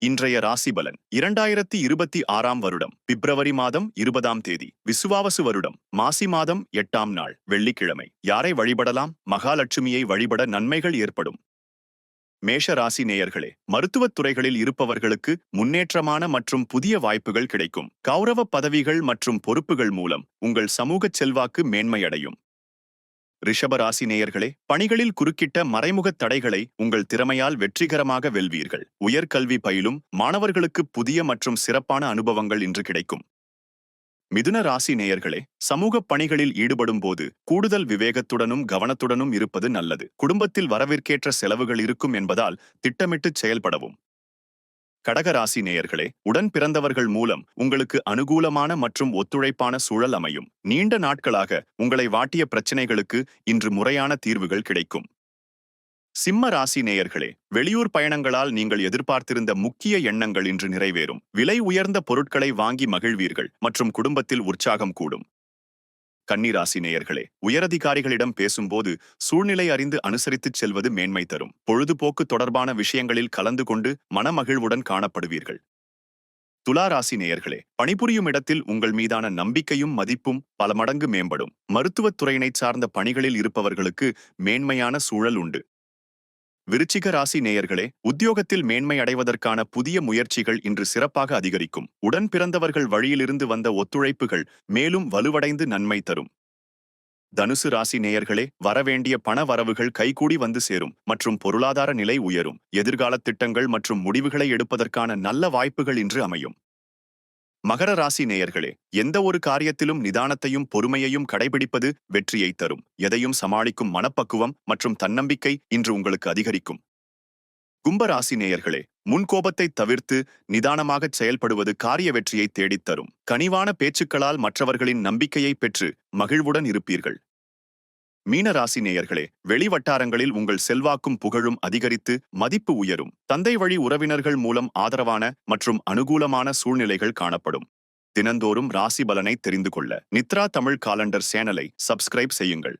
இன்றைய ராசிபலன் 2026ஆம் வருடம் பிப்ரவரி மாதம் 20ஆம் தேதி விசுவாவசு வருடம் மாசி மாதம் 8ஆம் நாள் வெள்ளிக்கிழமை. யாரை வழிபடலாம்? மகாலட்சுமியை வழிபட நன்மைகள் ஏற்படும். மேஷ ராசி நேயர்களே, மருத்துவத் துறைகளில் இருப்பவர்களுக்கு முன்னேற்றமான மற்றும் புதிய வாய்ப்புகள் கிடைக்கும். கௌரவ பதவிகள் மற்றும் பொறுப்புகள் மூலம் உங்கள் சமூகச் செல்வாக்கு மேன்மையடையும். ரிஷபராசி நேயர்களே, பணிகளில் குறுக்கிட்ட மறைமுகத் தடைகளை உங்கள் திறமையால் வெற்றிகரமாக வெல்வீர்கள். உயர்கல்வி பயிலும் மாணவர்களுக்கு புதிய மற்றும் சிறப்பான அனுபவங்கள் இன்று கிடைக்கும். மிதுன ராசி நேயர்களே, சமூகப் பணிகளில் ஈடுபடும் போது கூடுதல் விவேகத்துடனும் கவனத்துடனும் இருப்பது நல்லது. குடும்பத்தில் வரவிற்கேற்ற செலவுகள் இருக்கும் என்பதால் திட்டமிட்டு செயல்படவும். கடகராசி நேயர்களே, உடன் பிறந்தவர்கள் மூலம் உங்களுக்கு அனுகூலமான மற்றும் ஒத்துழைப்பான சூழல் அமையும். நீண்ட நாட்களாக உங்களை வாட்டிய பிரச்சினைகளுக்கு இன்று முறையான தீர்வுகள் கிடைக்கும். சிம்ம ராசி நேயர்களே, வெளியூர் பயணங்களால் நீங்கள் எதிர்பார்த்திருந்த முக்கிய எண்ணங்கள் இன்று நிறைவேறும். விலை உயர்ந்த பொருட்களை வாங்கி மகிழ்வீர்கள் மற்றும் குடும்பத்தில் உற்சாகம் கூடும். கன்னிராசி நேயர்களே, உயரதிகாரிகளிடம் பேசும்போது சூழ்நிலை அறிந்து அனுசரித்துச் செல்வது மேன்மை தரும். பொழுதுபோக்கு தொடர்பான விஷயங்களில் கலந்து கொண்டு மனமகிழ்வுடன் காணப்படுவீர்கள். துலா ராசி நேயர்களே, பணிபுரியும் இடத்தில் உங்கள் மீதான நம்பிக்கையும் மதிப்பும் பல மடங்கு மேம்படும். மருத்துவத் துறையினைச் சார்ந்த பணிகளில் இருப்பவர்களுக்கு மேன்மையான சூழல் உண்டு. விருச்சிக ராசி நேயர்களே, உத்தியோகத்தில் மேன்மை அடைவதற்கான புதிய முயற்சிகள் இன்று சிறப்பாக அதிகரிக்கும். உடன் பிறந்தவர்கள் வழியிலிருந்து வந்த ஒத்துழைப்புகள் மேலும் வலுவடைந்து நன்மை தரும். தனுசு ராசி நேயர்களே, வரவேண்டிய பண வரவுகள் கைகூடி வந்து சேரும் மற்றும் பொருளாதார நிலை உயரும். எதிர்கால திட்டங்கள் மற்றும் முடிவுகளை எடுப்பதற்கான நல்ல வாய்ப்புகள் இன்று அமையும். மகர ராசி நேயர்களே, எந்த ஒரு காரியத்திலும் நிதானத்தையும் பொறுமையையும் கடைபிடிப்பது வெற்றியை தரும். எதையும் சமாளிக்கும் மனப்பக்குவம் மற்றும் தன்னம்பிக்கை இன்று உங்களுக்கு அதிகரிக்கும். கும்பராசி நேயர்களே, முன்கோபத்தை தவிர்த்து நிதானமாகச் செயல்படுவது காரிய வெற்றியை தேடித்தரும். கனிவான பேச்சுக்களால் மற்றவர்களின் நம்பிக்கையை பெற்று மகிழ்வுடன் இருப்பீர்கள். மீனராசி நேயர்களே, வெளிவட்டாரங்களில் உங்கள் செல்வாக்கும் புகழும் அதிகரித்து மதிப்பு உயரும். தந்தை வழி உறவினர்கள் மூலம் ஆதரவான மற்றும் அனுகூலமான சூழ்நிலைகள் காணப்படும். தினந்தோறும் ராசி பலனை தெரிந்து கொள்ள நித்ரா தமிழ் காலண்டர் சேனலை சப்ஸ்கிரைப் செய்யுங்கள்.